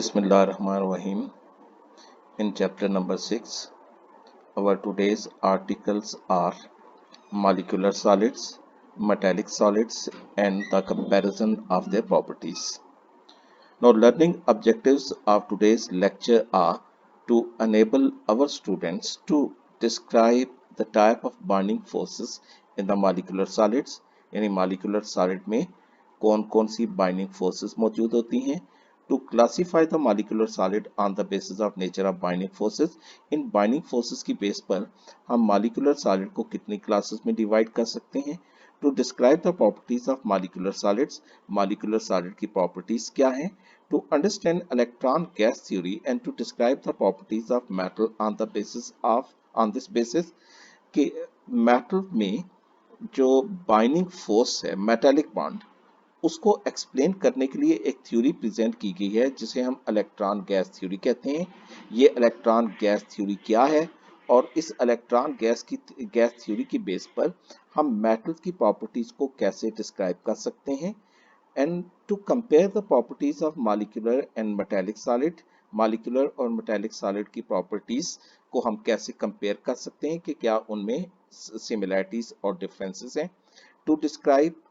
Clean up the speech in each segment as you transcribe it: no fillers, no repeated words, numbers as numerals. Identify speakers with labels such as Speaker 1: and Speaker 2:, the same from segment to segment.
Speaker 1: Bismillahirrahmanirrahim. In chapter number 6, our today's articles are molecular solids, metallic solids, and the comparison of their properties. Now, learning objectives of today's lecture are to enable our students to describe the type of binding forces in the molecular solids, यानी molecular solid में कौन कौन सी binding forces मौजूद होती हैं, to classify the molecular solid on the basis of nature of binding forces. In binding forces की base पर हम molecular solid को कितनी classes में divide कर सकते हैं, to describe the properties of molecular solids, molecular solid की properties क्या हैं, to understand electron gas theory and to describe the properties of metal on this basis कि metal में जो binding force है metallic bond उसको एक्सप्लेन करने के लिए एक थ्योरी प्रेजेंट की गई है जिसे हम इलेक्ट्रॉन गैस थ्योरी कहते हैं। ये इलेक्ट्रॉन गैस थ्योरी क्या है और इस इलेक्ट्रॉन गैस थ्योरी की बेस पर हम मेटल्स की प्रॉपर्टीज को कैसे डिस्क्राइब कर सकते हैं, and to compare the properties of molecular and metallic solid, molecular और मेटालिक सॉलिड की प्रॉपर्टीज को हम कैसे कंपेयर कर सकते हैं कि क्या उनमें सिमिलरिटीज और डिफरेंसेस हैं, to describe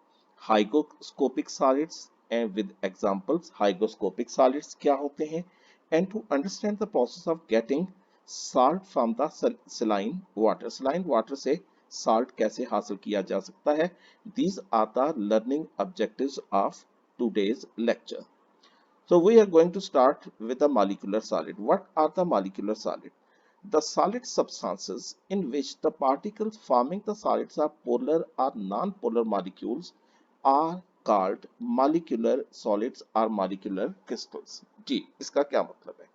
Speaker 1: hygroscopic solids and with examples hygroscopic solids क्या होते हैं, and to understand the process of getting salt from the saline water से salt कैसे हासिल किया जा सकता है. These are the learning objectives of today's lecture. So we are going to start with the molecular solid. What are the molecular solid? The solid substances in which the particles forming the solids are polar or non-polar molecules are called molecular solids or molecular crystals. जी, इसका क्या मतलब है?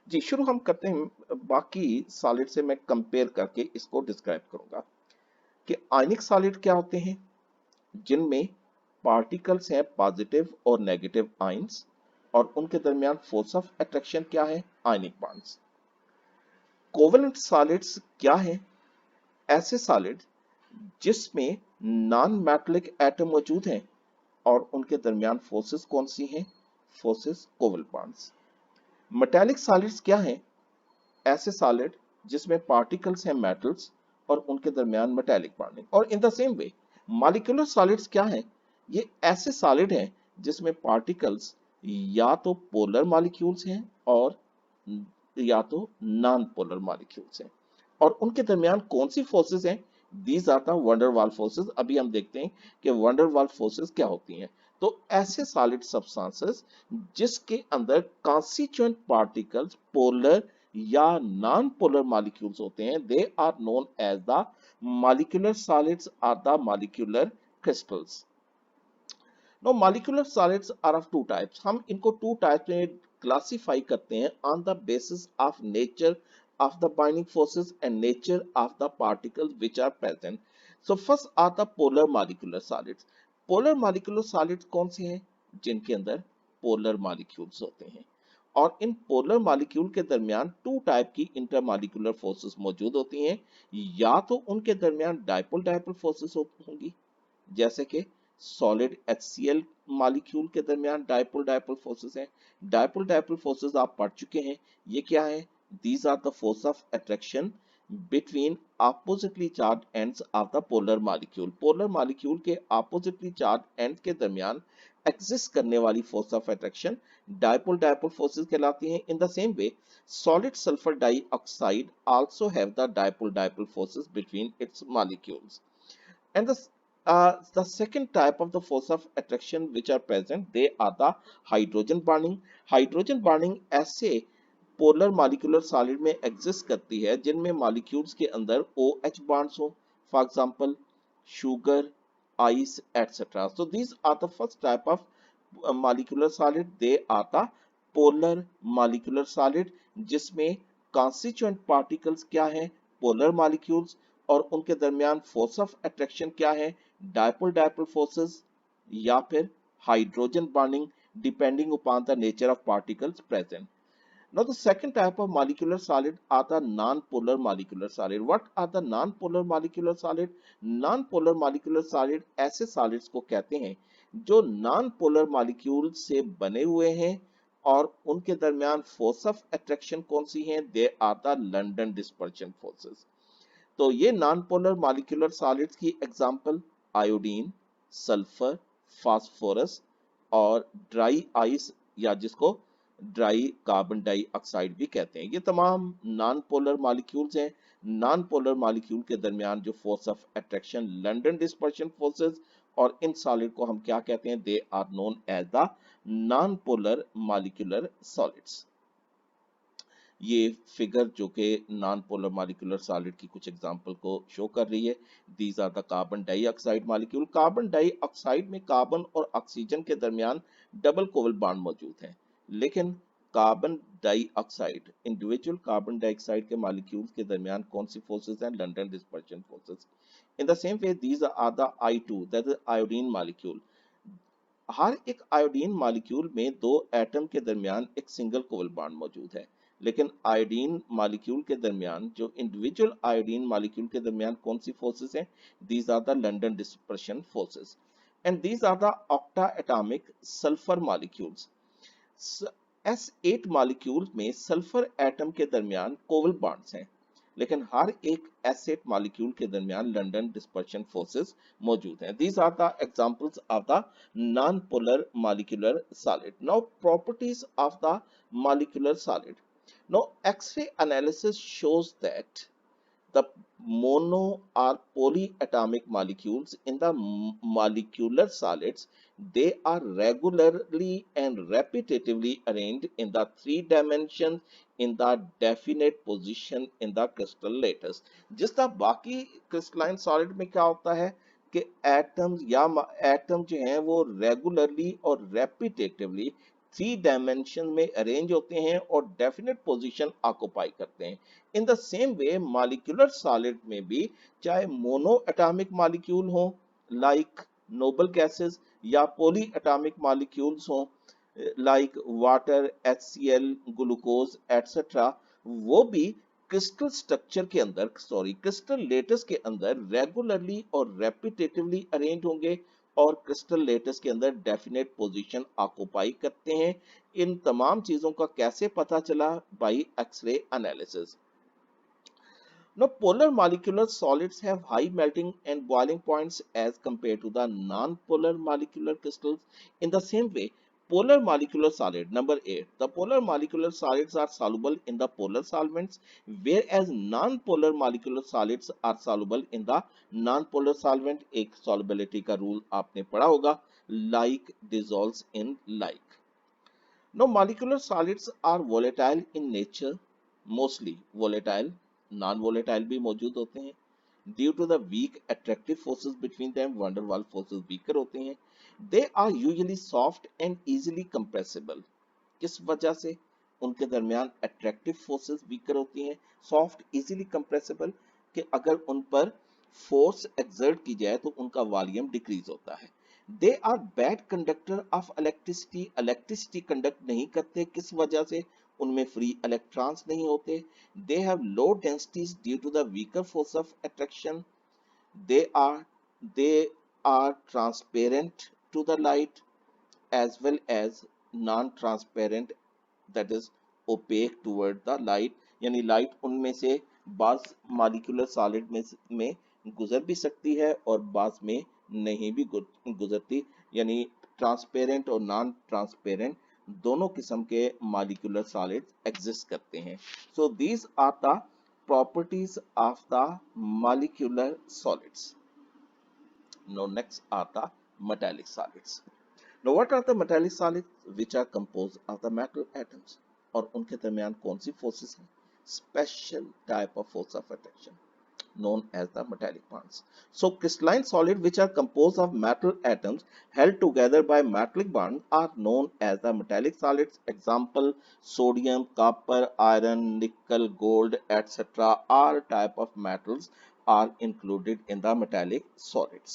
Speaker 1: जी, शुरू हम करते हैं, बाकी solid से मैं कंपेयर करके इसको डिस्क्राइब करूंगा कि आयनिक सॉलिड क्या होते हैं, जिनमें पार्टिकल्स हैं पॉजिटिव और नेगेटिव आयंस और उनके दरमियान फोर्स ऑफ अट्रैक्शन क्या है, आयनिक बॉन्ड्स. कोवेलेंट सॉलिड्स क्या है, ऐसे सॉलिड जिसमें नॉन मेटालिक एटम मौजूद हैं और उनके दरमियान फोर्सेस कौन सी हैं, forces covalent bonds. Metallic solids क्या हैं, ऐसे सॉलिड जिसमें पार्टिकल्स हैं मेटल्स और उनके दरमियान मेटालिक बॉन्डिंग. और इन the same way molecular solids क्या हैं, ये ऐसे सॉलिड हैं जिसमें पार्टिकल्स या तो पोलर मॉलिक्यूल्स हैं और या तो नॉन पोलर मॉलिक्यूल्स हैं और उनके दरमियान कौन सी फोर्सेस हैं, These are the van der Waals forces. अभी हम देखते हैं कि van der Waals forces क्या होती हैं. तो ऐसे solid substances जिसके अंदर constituent particles polar या non-polar molecules होते हैं, they are known as the molecular solids or the molecular crystals. Now molecular solids are of two types. हम इनको two types में classify करते हैं on the basis of nature of the binding forces and nature of the particles which are present. So first are the polar molecular solids. Polar molecular solids कौन से हैं, जिनके अंदर polar molecules होते हैं और इन polar molecule के दरमियान टू टाइप की intermolecular forces मौजूद होती हैं, या तो उनके दरमियान dipole dipole forces होंगी जैसे कि solid HCl मॉलिक्यूल के दरमियान dipole dipole forces हैं. dipole dipole forces आप पढ़ चुके हैं, ये क्या है, these are the force of attraction between oppositely charged ends of the polar molecule. polar molecule के oppositely charged ends के दरमियान exist करने वाली force of attraction dipole dipole forces कहलाती हैं. In the same way solid sulfur dioxide also have the dipole dipole forces between its molecules. And the second type of the force of attraction which are present, they are the hydrogen bonding. hydrogen bonding ऐसे polar molecular solid में exist करती है जिनमें molecules के अंदर OH bonds हो, for example sugar, ice etcetera. So these are the first type of molecular solid, they are the polar molecular solid जिसमें constituent particles क्या है, पोलर मॉलिक्यूल्स और उनके दरमियान फोर्स ऑफ अट्रैक्शन क्या है, डायपोल डायपोल फोर्सेस या फिर hydrogen bonding depending upon the nature of particles present. Now the second type of molecular solid are the non-polar molecular solid. What are the non-polar molecular solid? Non-polar molecular solid ऐसे solids को कहते हैं जो non-polar molecule से बने हुए हैं और उनके दरमियान फोर्स ऑफ अट्रैक्शन कौन सी है? They are the London dispersion forces. तो ये नॉन पोलर मॉलिक्यूलर सॉलिड्स की एग्जांपल आयोडीन, सल्फर, फास्फोरस और ड्राई आइस या जिसको ड्राई कार्बन डाइऑक्साइड भी कहते हैं, ये तमाम नॉन पोलर मॉलिक्यूल्स हैं। नॉन पोलर मॉलिक्यूल के दरमियान जो force of attraction London dispersion forces, और इन सॉलिड को हम क्या कहते हैं? They are known as the non polar molecular solids. ये फिगर जो कि नॉन पोलर मॉलिक्यूलर सॉलिड की कुछ एग्जांपल को शो कर रही है। These are the carbon dioxide molecule. Carbon dioxide में कार्बन और ऑक्सीजन के दरमियान डबल कोवल बॉन्ड मौजूद है, लेकिन carbon dioxide individual carbon dioxide के मॉलिक्यूल्स के दरमियान कौन सी फोर्सेस हैं? London dispersion forces. In the same way these are the I2 that is iodine molecule. हर एक आयोडीन मॉलिक्यूल में दो एटम के दरमियान एक सिंगल कोवल बॉन्ड मौजूद है, लेकिन आयोडीन मॉलिक्यूल के दरमियान जो इंडिविजुअल आयोडीन मॉलिक्यूल के दरमियान कौन सी फोर्सेस हैं? These are the London dispersion forces. And these are the octa atomic sulphur molecules. S8 molecule में सल्फर एटम के दरमियान कोवल बॉन्ड्स हैं, लेकिन हर एक S8 मॉलिक्यूल के दरमियान लंदन डिस्पर्शन फोर्सेस मौजूद हैं। These are the examples of the non-polar molecular solid. Now, properties of the molecular solid. Now, X-ray analysis shows that the mono or polyatomic molecules in the molecular solids, they are regularly and repetitively arranged in the three dimensions in the definite position in the crystal lattice। जिस तरह बाकी crystalline solid में क्या होता है कि atoms या atom जो हैं वो रेगुलरली और रेपिटेटिवली थ्री डायमेंशन में अरेंज होते हैं और डेफिनेट पोजीशन ऑक्युपाई करते हैं। इन the same way molecular solid में भी चाहे मोनो एटॉमिक मॉलिक्यूल हो लाइक नोबल गैसेस या पॉली एटॉमिक मॉलिक्यूल्स हो like water, HCl, glucose etcetera, वो भी क्रिस्टल स्ट्रक्चर के अंदर क्रिस्टल लेटस के अंदर रेगुलरली और रेपिटेटिवली अरेंज होंगे और क्रिस्टल लेटस के अंदर डेफिनेट पोजीशन ऑक्युपाई करते हैं। इन तमाम चीजों का कैसे पता चला? By X-ray analysis. Now, polar molecular solids have high melting and boiling points as compared to the non-polar molecular crystals. In the same way, polar molecular solid, number 8, the polar molecular solids are soluble in the polar solvents, whereas non-polar molecular solids are soluble in the non-polar solvent. एक solubility का rule आपने पढ़ा होगा, like dissolves in like. Now, molecular solids are volatile in nature, mostly volatile, non-volatile भी मौजूद होते हैं। Due to the weak attractive forces between them, van der Waals forces weaker होते हैं। They are usually soft and easily compressible। किस वजह से? उनके दरमियान attractive forces weaker होती हैं, soft easily compressible, कि अगर उन पर फोर्स एक्सर्ट की जाए तो उनका वॉल्यूम डिक्रीज होता है। They are bad conductor of electricity. Electricity conduct नहीं करते, किस वजह से? उनमें फ्री इलेक्ट्रॉन्स नहीं होते। They have low densities due to the weaker force of attraction. They are they are transparent to the light as well as non-transparent, that is opaque toward the light, यानी light उनमें से बाज molecular solid में गुजर भी सकती है और बाज में नहीं भी गुजरती, यानी ट्रांसपेरेंट और नॉन ट्रांसपेरेंट दोनों किस्म के मॉलिक्यूलर सॉलिड्स एग्जिस्ट करते हैं। So these are the properties of the molecular solids. Now next are the metallic solids. Now what are the metallic solids? Which are composed of the metal atoms, और उनके दरमियान कौन सी forces हैं? Special type of force of attraction known as the metallic bonds. So crystalline solid which are composed of metal atoms held together by metallic bonds are known as the metallic solids. Example: sodium, copper, iron, nickel, gold, etc. All type of metals are included in the metallic solids.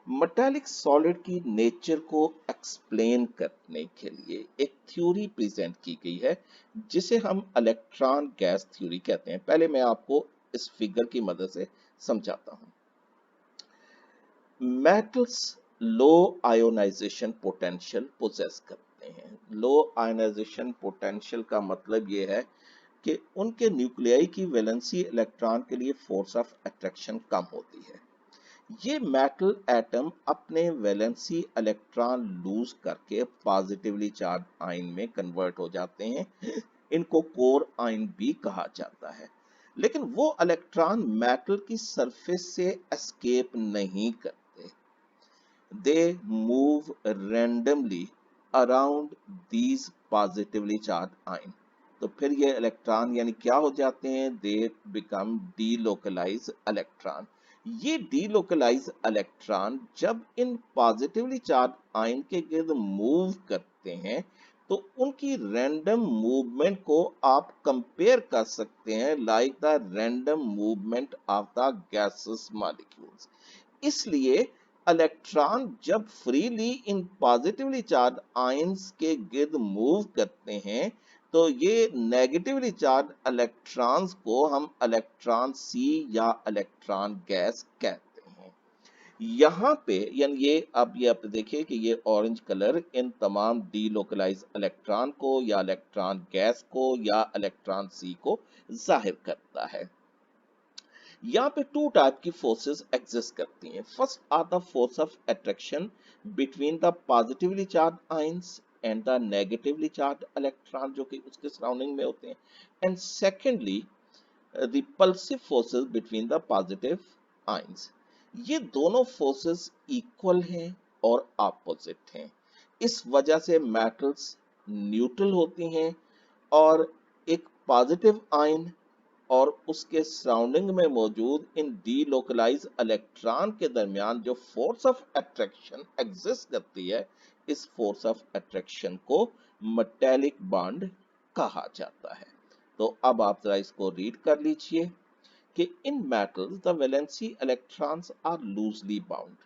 Speaker 1: Metallic solid की nature को explain करने के लिए एक theory present की गई है जिसे हम इलेक्ट्रॉन गैस थ्योरी कहते हैं। पहले मैं आपको इस फिगर की मदद से समझाता हूं। Metals low ionization potential poses करते जाते हैं। लो आयनाइजेशन पोटेंशियल का मतलब ये है कि उनके न्यूक्लियाई की वैलेंसी इलेक्ट्रॉन के लिए फोर्स ऑफ अट्रैक्शन कम होती है। ये मेटल एटम अपने वैलेंसी इलेक्ट्रॉन लूज करके पॉजिटिवली चार्ज आयन में कन्वर्ट हो जाते हैं। इनको कोर आयन भी कहा जाता है। लेकिन वो इलेक्ट्रॉन मेटल की सरफेस से एस्केप नहीं करते। They move randomly around these positively charged ion. तो फिर ये इलेक्ट्रॉन यानी क्या हो जाते हैं? They become delocalise electron. ये डीलोकलाइज इलेक्ट्रॉन जब इन पॉजिटिवली चार्ज आयन के गिर्द मूव करते हैं तो उनकी रैंडम मूवमेंट को आप कंपेयर कर सकते हैं like the random movement of the gases molecules. इसलिए इलेक्ट्रॉन जब freely in positively charge ions के गिर्द मूव करते हैं तो ये नेगेटिवली चार्ज इलेक्ट्रॉन्स को हम इलेक्ट्रॉन सी या इलेक्ट्रॉन गैस कहते हैं। यहाँ पे यानी ये आप देखिए कि ये ऑरेंज कलर इन तमाम डीलोकलाइज इलेक्ट्रॉन को या इलेक्ट्रॉन गैस को या इलेक्ट्रॉन सी को जाहिर करता है। यहाँ पे टू टाइप की फोर्सेस एग्जिस्ट करती हैं। First are the force of attraction between the positively charge ions and the negatively charge electron जो कि उसके सराउंडिंग में होते हैं। And secondly repulsive forces between the positive ions. ये दोनों फोर्सेस इक्वल हैं और ऑपोजिट हैं। इस वजह से मेटल्स न्यूट्रल होती हैं और एक पॉजिटिव आयन और उसके सराउंडिंग में मौजूद इन डीलोकलाइज इलेक्ट्रॉन के दरमियान जो फोर्स ऑफ अट्रैक्शन एग्जिस्ट करती है, इस फोर्स ऑफ अट्रैक्शन को मेटेलिक बॉन्ड कहा जाता है। तो अब आप जरा इसको रीड कर लीजिए कि in metals the valency electrons are loosely bound,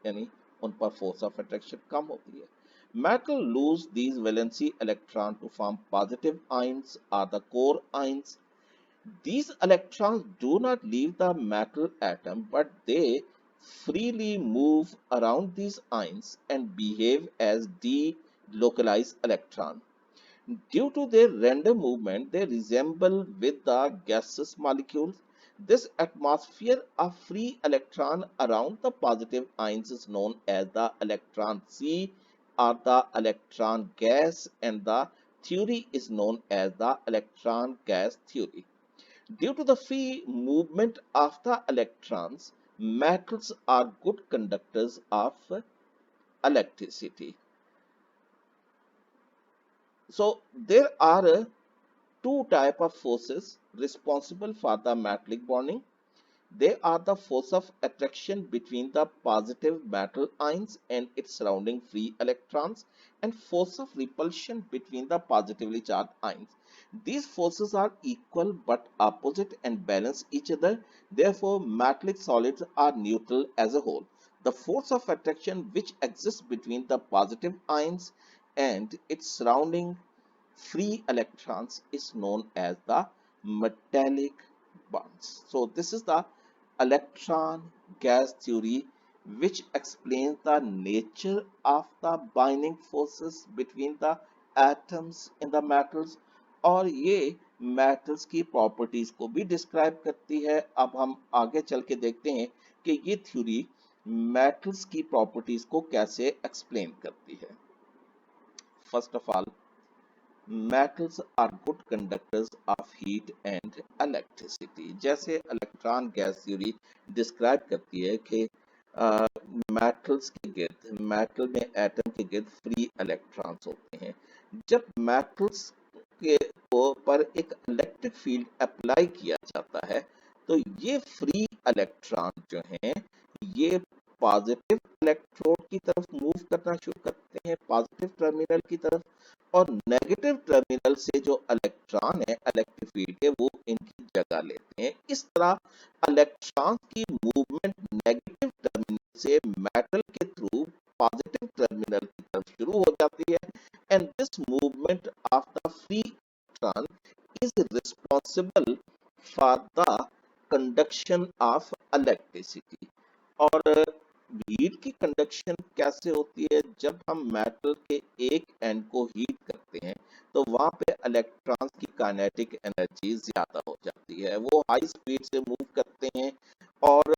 Speaker 1: यानी उन पर फोर्स ऑफ अट्रैक्शन कम होती है। Metal lose these valency electron to form positive ions or the core ions. These electrons do not leave the metal atom, but they freely move around these ions and behave as delocalized electrons. Due to their random movement, they resemble with the gaseous molecules. This atmosphere of free electron around the positive ions is known as the electron sea or the electron gas, and the theory is known as the electron gas theory. Due to the free movement of the electrons, metals are good conductors of electricity. So there are two type of forces responsible for the metallic bonding. They are the force of attraction between the positive metal ions and its surrounding free electrons, and force of repulsion between the positively charged ions. These forces are equal but opposite and balance each other. Therefore, metallic solids are neutral as a whole. The force of attraction which exists between the positive ions and its surrounding free electrons is known as the metallic bonds. So this is the electron gas theory which explains the nature of the binding forces between the atoms in the metals, और ये metals की properties को भी describe करती है। अब हम आगे चल के देखते हैं कि ये theory metals की properties को कैसे explain करती है। First of all, metals are good conductors of heat and electricity. जैसे इलेक्ट्रॉन गैस थ्योरी डिस्क्राइब करती है कि मेटल्स के गिर्द, मेटल में एटम के गिर्द फ्री इलेक्ट्रॉन्स होते हैं। जब मेटल्स के पर एक इलेक्ट्रिक फील्ड अप्लाई किया जाता है तो ये फ्री इलेक्ट्रॉन जो हैं ये पॉजिटिव इलेक्ट्रोड की तरफ मूव करना शुरू करते हैं, पॉजिटिव टर्मिनल की तरफ, और नेगेटिव टर्मिनल से जो इलेक्ट्रॉन है इलेक्ट्रिक फील्ड के वो इनकी जगह लेते हैं। इस तरह इलेक्ट्रॉन की मूवमेंट नेगेटिव टर्मिनल से मेटल के थ्रू पॉजिटिव टर्मिनल की तरफ शुरू हो जाती है, and this movement of the free electron is responsible for the conduction of electricity. और हीट की कंडक्शन कैसे होती है? जब हम मेटल के एक एंड को हीट करते हैं तो वहां पे इलेक्ट्रॉन्स की काइनेटिक एनर्जी ज्यादा हो जाती है, वो हाई स्पीड से मूव करते हैं और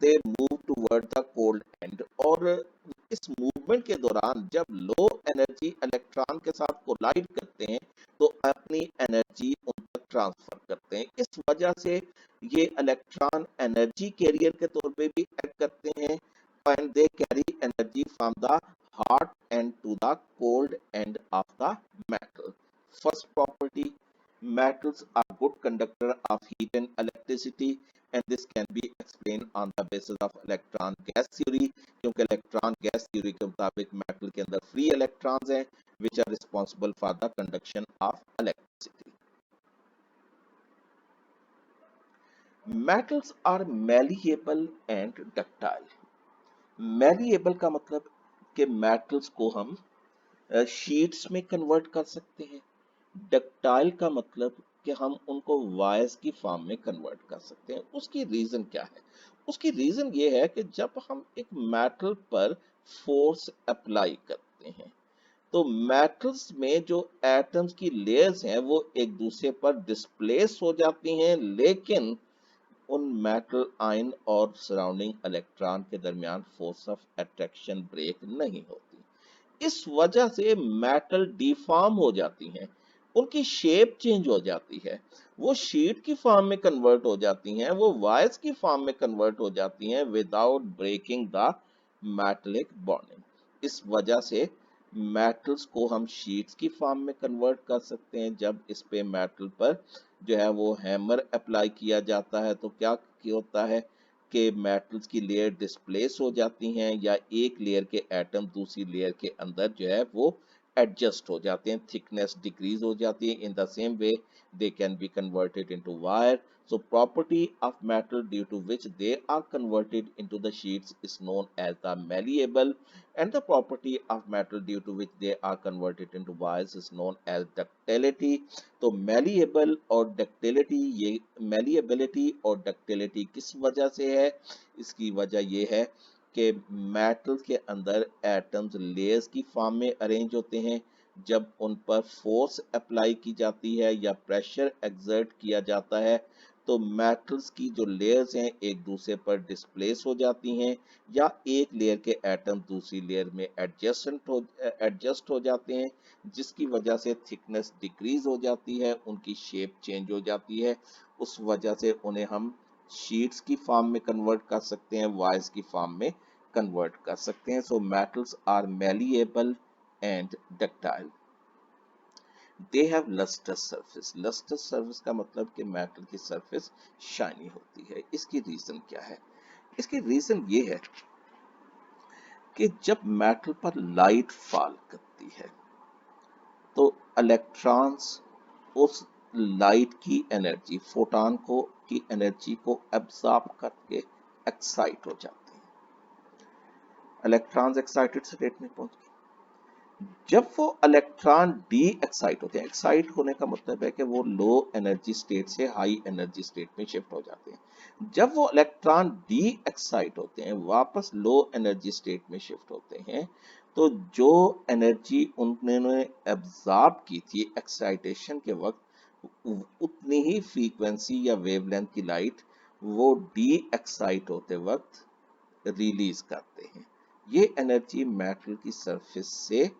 Speaker 1: they move toward the cold and. और इस मूवमेंट के दौरान जब लो एनर्जी इलेक्ट्रॉन के साथ कोलाइड करते हैं तो अपनी एनर्जी उन तक ट्रांसफर करते हैं। इस वजह से ये इलेक्ट्रॉन एनर्जी कैरियर के तौर पे भी एक्ट करते हैं and they carry energy from the hot end to the cold end of the metal. First property, metals are good conductor of heat and electricity, and this can be explained on the basis of electron gas theory, क्योंकि electron gas theory के मुताबिक metal के अंदर free electrons हैं which are responsible for the conduction of electricity. Metals are malleable and ductile. Malleable का मतलब कि metals को हम शीट्स में कन्वर्ट कर सकते हैं। डक्टाइल का मतलब कि हम उनको वायर्स की फॉर्म में कन्वर्ट कर सकते हैं। उसकी रीजन क्या है? उसकी रीजन ये है कि जब हम एक मेटल पर फोर्स अप्लाई करते हैं तो मेटल्स में जो एटम्स की लेयर्स हैं वो एक दूसरे पर डिस्प्लेस हो जाती हैं, लेकिन उन मेटल आयन और सराउंडिंग इलेक्ट्रॉन के दरमियान फोर्स ऑफ अट्रैक्शन ब्रेक नहीं होती। इस वजह से मेटल डिफॉर्म हो जाती हैं, उनकी शेप चेंज हो जाती है, वो शीट की फॉर्म में कन्वर्ट हो जाती हैं, वो वायर्स की फॉर्म में कन्वर्ट हो जाती हैं without breaking the metallic bonding. इस वजह से मेटल्स को हम शीट्स की फॉर्म में कन्वर्ट कर सकते हैं। जब इस पे मेटल पर जो है वो हैमर अप्लाई किया जाता है तो क्या होता है कि मेटल्स की लेयर डिस्प्लेस हो जाती हैं या एक लेयर के एटम दूसरी लेयर के अंदर जो है वो एडजस्ट हो जाते हैं, थिकनेस डिक्रीज हो जाती है। इन the same way they can be converted into wire. So property of metal due to which they are converted into the sheets is known as the malleable, and the property of metal due to which they are converted into wires is known as ductility. तो malleable और ductility, ये malleability और ductility किस वजह से है? इसकी वजह ये है कि मेटल के अंदर एटम्स लेयर्स की फॉर्म में अरेंज होते हैं। जब उन पर फोर्स अप्लाई की जाती है या प्रेशर एक्सर्ट किया जाता है तो मेटल्स की जो लेयर्स हैं एक दूसरे पर डिस्प्लेस हो जाती हैं या एक लेयर के एटम दूसरी लेयर में एडजस्ट हो जाते हैं, जिसकी वजह से थिकनेस डिक्रीज हो जाती है, उनकी शेप चेंज हो जाती है। उस वजह से उन्हें हम शीट्स की फॉर्म में कन्वर्ट कर सकते हैं, वायर्स की फॉर्म में कन्वर्ट कर सकते हैं। So metals are malleable and ductile. They have lustrous surface. Lustrous surface का मतलब कि मेटल की सरफेस शाइनी होती है। इसकी रीजन क्या है? इसकी रीजन ये है कि जब मेटल पर लाइट फॉल करती है तो इलेक्ट्रॉन्स उस लाइट की एनर्जी, फोटॉन को की एनर्जी को एब्जॉर्ब करके एक्साइट हो जाते हैं। इलेक्ट्रॉन्स एक्साइटेड स्टेट में पहुंच गए। जब वो इलेक्ट्रॉन डी एक्साइट होते हैं, एक्साइट होने का मतलब है कि वो लो एनर्जी स्टेट से हाई एनर्जी स्टेट में शिफ्ट हो जाते हैं। जब वो इलेक्ट्रॉन डी एक्साइट होते हैं, वापस लो एनर्जी स्टेट में शिफ्ट होते हैं, तो जो एनर्जी उन्होंने एब्जॉर्ब की थी एक्साइटेशन के वक्त, उतनी ही फ्रीक्वेंसी या वेवलेंथ की लाइट वो डी एक्साइट होते वक्त रिलीज करते हैं। ये एनर्जी मेटल की सरफेस से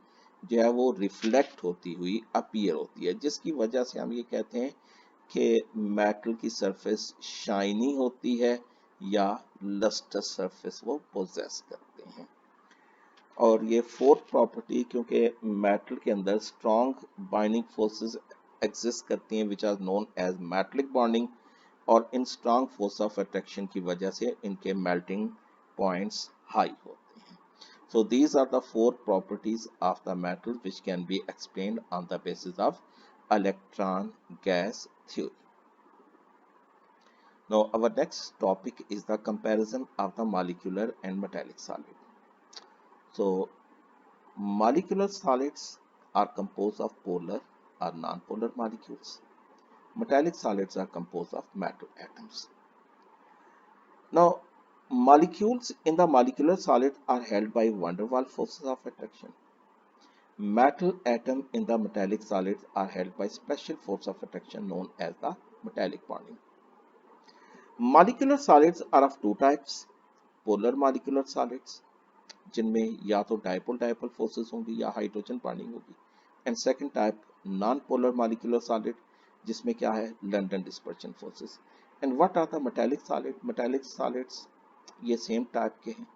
Speaker 1: जो है वो रिफ्लेक्ट होती हुई अपीयर होती है, जिसकी वजह से हम ये कहते हैं कि मेटल की सरफेस शाइनी होती है या लस्टरस सरफेस वो पोजेस करते हैं। और ये फोर्थ प्रॉपर्टी, क्योंकि मेटल के अंदर स्ट्रॉन्ग बाइंडिंग फोर्सेस एग्जिस्ट करती हैं which are known as metallic bonding, और इन स्ट्रॉन्ग फोर्स ऑफ अट्रैक्शन की वजह से इनके मेल्टिंग पॉइंट्स हाई होते हैं। So these are the four properties of the metal which can be explained on the basis of electron gas theory. Now our next topic is the comparison of the molecular and metallic solid. So molecular solids are composed of polar or non-polar molecules. Metallic solids are composed of metal atoms. Now Molecules in the molecular solids are held by van der Waals forces of attraction. Metal atoms in the metallic solids are held by special force of attraction known as the metallic bonding. Molecular solids are of two types. Polar molecular solids, जिनमें या तो dipole dipole forces होंगी या hydrogen bonding होगी, and second type non polar molecular solid, जिसमें क्या है London dispersion forces. And what are the metallic solid? Metallic solids ये सेम टाइप के हैं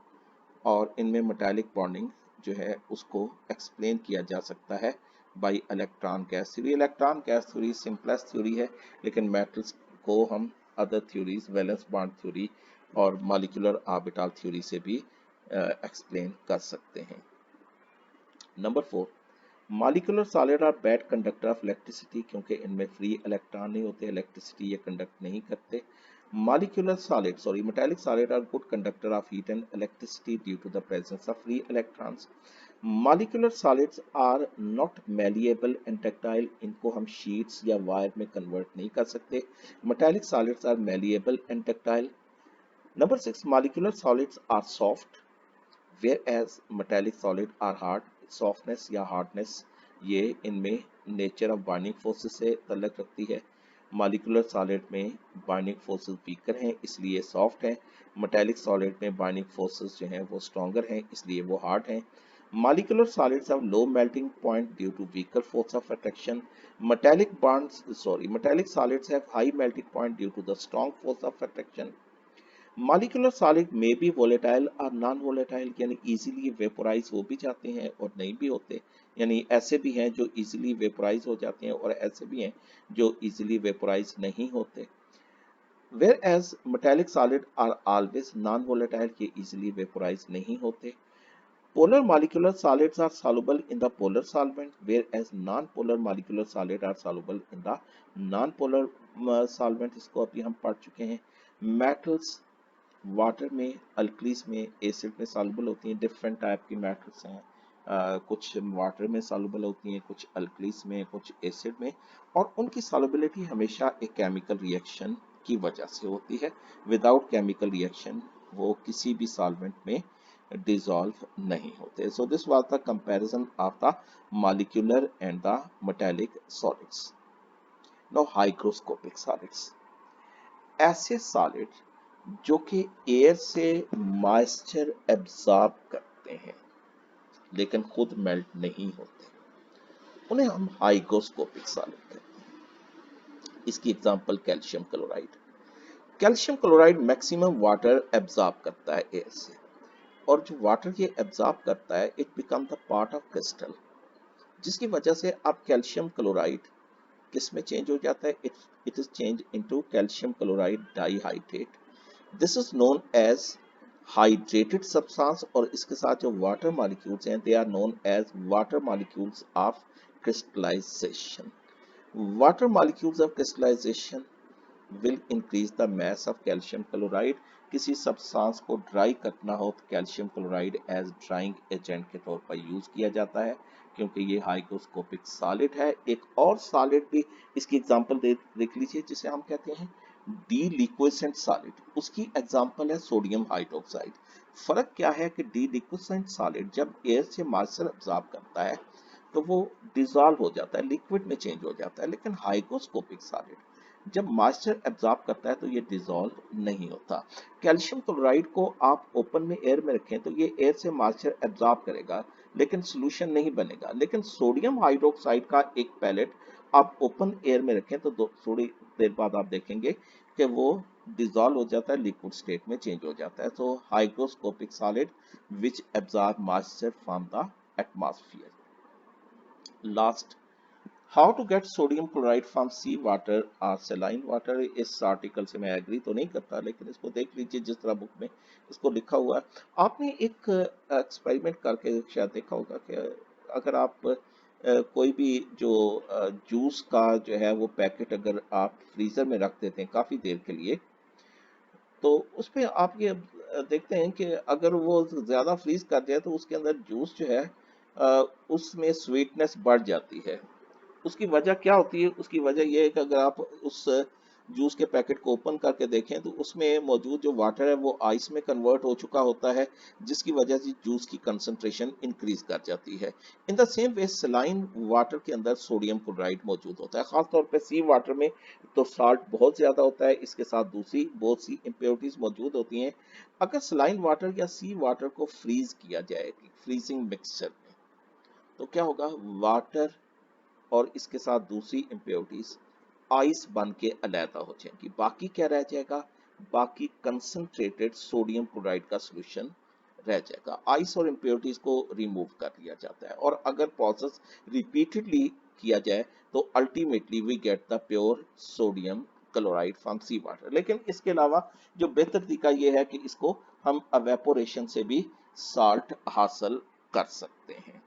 Speaker 1: और इनमें मेटालिक बॉन्डिंग जो है उसको एक्सप्लेन किया जा सकता है by electron gas theory. Electron gas theory simplest theory है, लेकिन मेटल्स को हम other theories valence bond theory और मॉलिक्यूलर ऑर्बिटल थ्योरी से भी एक्सप्लेन कर सकते हैं. Number 4, molecular solid are bad conductor of electricity, क्योंकि इनमें फ्री इलेक्ट्रॉन नहीं होते, इलेक्ट्रिसिटी ये कंडक्ट नहीं करते. Metallic solid are good conductor of heat and electricity due to the presence of free electrons. Molecular solids are not malleable and tactile, इनको हम sheets या वायर में कन्वर्ट नहीं कर सकते. Metallic solids are malleable and tactile. Number 6, molecular solids are soft whereas metallic solid are hard. Softness या hardness ये इनमें नेचर ऑफ बाइंडिंग फोर्सेस से तल्लक रखती है. मॉलिक्यूलर सॉलिड में बाइंडिंग फोर्सेस वीकर हैं इसलिए सॉफ्ट हैं. मेटालिक सॉलिड में बाइंडिंग फोर्सेस जो हैं वो स्ट्रॉन्गर हैं इसलिए वो हार्ड हैं. Molecular solids have low melting point due to weaker force of attraction. Metallic solids have high melting point due to the strong force of attraction. Molecular solid में भी volatile और नॉन वोलेटाइल, यानी easily vaporise हो भी जाते हैं और नहीं भी होते. यानी ऐसे भी हैं जो इजीली वेपोराइज हो जाते हैं और ऐसे भी हैं जो इजीली वेपोराइज नहीं होते. Whereas metallic solid are always non volatile, ये इजीली वेपोराइज नहीं होते. Polar molecular solids are soluble in the polar solvent, whereas non-polar molecular solid are soluble in the non-polar solvent. इसको अभी हम पढ़ चुके हैं. मेटल्स वाटर में, अल्कलीज में, एसिड में सॉल्युबल होती हैं. डिफरेंट टाइप की मेटल्स हैं, कुछ वाटर में सॉल्युबल होती हैं, कुछ अल्कलीज में, कुछ एसिड में, और उनकी सॉल्युबिलिटी हमेशा एक केमिकल रिएक्शन की वजह से होती है. विदाउट केमिकल रिएक्शन वो किसी भी सॉल्वेंट में डिसॉल्व नहीं होते. So this was the comparison of the molecular and the metallic solids. Now hygroscopic solids, ऐसे सॉलिड जो कि एयर से मॉइस्चर एब्जॉर्ब करते हैं लेकिन खुद मेल्ट नहीं होते, उन्हें हम हाइग्रोस्कोपिक सॉलिड कहते हैं. इसकी example calcium chloride. Calcium chloride maximum water absorb करता है एयर से, और जो वाटर ये एब्जॉर्ब करता है it become the part of crystal, जिसकी वजह से अब कैल्शियम क्लोराइड किस में चेंज हो जाता है? It is change into calcium chloride dihydrate. This is known as hydrated substance, और इसके साथ जो वाटर मॉलिक्यूल्स हैं they are known as water molecules of crystallisation. Water molecules of crystallisation will increase the mass of calcium chloride. किसी substance को dry करना हो तो calcium chloride as drying agent के तौर पर यूज किया जाता है, क्योंकि ये हाइग्रोस्कोपिक सॉलिड है. एक और सॉलिड भी इसकी एग्जांपल देख लीजिए जिसे हम कहते हैं डीलिक्विसेंट सॉलिड. उसकी एग्जांपल है सोडियम हाइड्रोक्साइड. फर्क क्या है कि डीलिक्विसेंट सॉलिड जब एयर से मॉइस्चर अब्सॉर्ब करता है तो वो डिसॉल्व हो जाता है, लिक्विड में चेंज हो जाता है, लेकिन हाइग्रोस्कोपिक सॉलिड जब मॉइस्चर एब्जॉर्ब करता है तो ये डिसॉल्व नहीं होता. कैल्शियम क्लोराइड को आप ओपन में एयर में रखें तो ये एयर से मॉइस्चर एब्जॉर्ब करेगा लेकिन सॉल्यूशन नहीं बनेगा. लेकिन सोडियम हाइड्रोक्साइड का एक पैलेट आप ओपन एयर में रखें तो थोड़ी देर बाद आप देखेंगे कि वो डिसॉल्व हो जाता है, लिक्विड स्टेट में चेंज हो जाता है. So hygroscopic solid which absorb moisture from the atmosphere. Last, how to get sodium chloride from sea water और सेलाइन वाटर. इस आर्टिकल से मैं एग्री तो नहीं करता, लेकिन इसको देख लीजिए जिस तरह बुक में इसको लिखा हुआ है. आपने एक एक्सपेरिमेंट करके शायद देखा होगा कि अगर आप कोई भी जो जूस का जो है वो पैकेट अगर आप फ्रीजर में रख देते हैं काफी देर के लिए, तो उसमें आप ये देखते हैं कि अगर वो ज्यादा फ्रीज कर जाए तो उसके अंदर जूस जो है उसमें स्वीटनेस बढ़ जाती है. उसकी वजह क्या होती है? उसकी वजह यह है कि अगर आप उस जूस के पैकेट को ओपन करके देखें तो उसमें मौजूद जो वाटर है वो आइस में कन्वर्ट हो चुका होता है, जिसकी वजह से जूस की कंसंट्रेशन इंक्रीज कर जाती है। इन the same way saline water के अंदर सोडियम क्लोराइड मौजूद होता है, खासतौर पर सी वाटर में तो साल्ट बहुत ज्यादा होता है, इसके साथ दूसरी बहुत सी इम्प्योरिटीज मौजूद होती हैं। अगर सलाइन वाटर या सी वाटर को फ्रीज किया जाए फ्रीजिंग मिक्सचर में, तो क्या होगा, वाटर और इसके साथ दूसरी इम्प्योरिटीज आइस बन के अलहदा हो जाएंगी। बाकी क्या रह जाएगा, बाकी कंसंट्रेटेड सोडियम क्लोराइड का सॉल्यूशन रह जाएगा। आइस और इम्प्योरिटीज को रिमूव कर दिया जाता है, और अगर प्रोसेस रिपीटेडली किया जाए तो ultimately we get the pure sodium chloride from sea water. लेकिन इसके अलावा जो बेहतर तरीका यह है कि इसको हम अवेपोरेशन से भी साल्ट हासिल कर सकते हैं।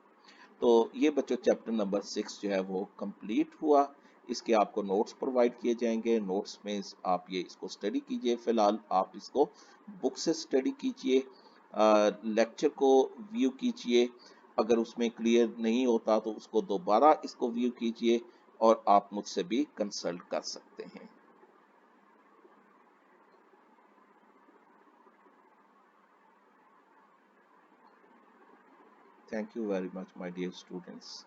Speaker 1: तो ये बच्चों चैप्टर नंबर 6 जो है वो कंप्लीट हुआ। इसके आपको नोट्स प्रोवाइड किए जाएंगे, नोट्स में आप ये इसको स्टडी कीजिए। फिलहाल आप इसको बुक से स्टडी कीजिए, लेक्चर को व्यू कीजिए, अगर उसमें क्लियर नहीं होता तो उसको दोबारा इसको व्यू कीजिए, और आप मुझसे भी कंसल्ट कर सकते हैं। Thank you very much my dear students.